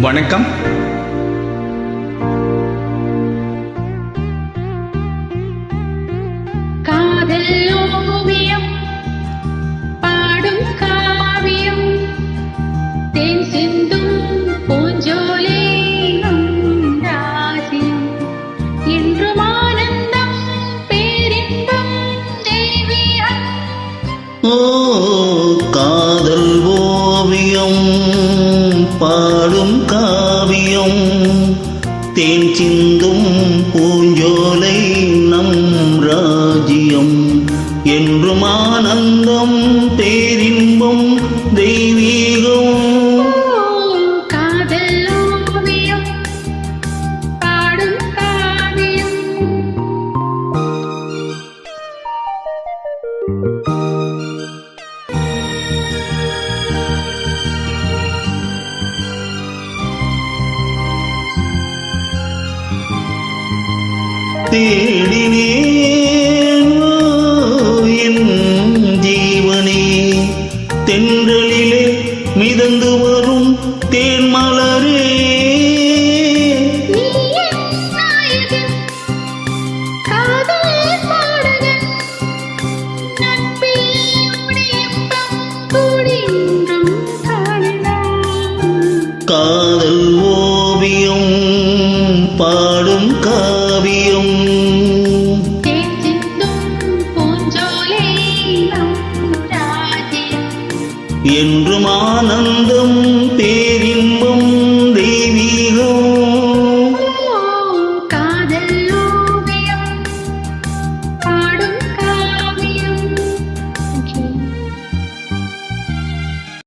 வணக்கம். காதல் ஓவியம் பாடும் காவியம் தேன் சிந்தும் பூஞ்சோலை ராசியம் என்றும் ஆனந்தம் பேரின்பம் தெய்வீகம். ஓ காதல் ஓவியம் பாடும் காவியம் தேன் சிந்தும் பூஞ்சோலை நம் ராஜ்யம் என்றும் ஆனந்தம் பேரின்பம் தெய்வீகம். காதல் ஓவியம் பாடும் காவியம். தேடினேன் என் ஜீவனே தென்றலிலே மிதந்து வரும் தேன்மலரே. நீ என் நாயகன், காதல் பாடகன், நட்பில் உடையப்பம் கூடின்றும் காணலாம். காதல் ஓவியம் பாடும் காவியம் தேன் சிந்தும் பூஞ்சோலை நம் ராஜ்யம் என்றும் ஆனந்தம்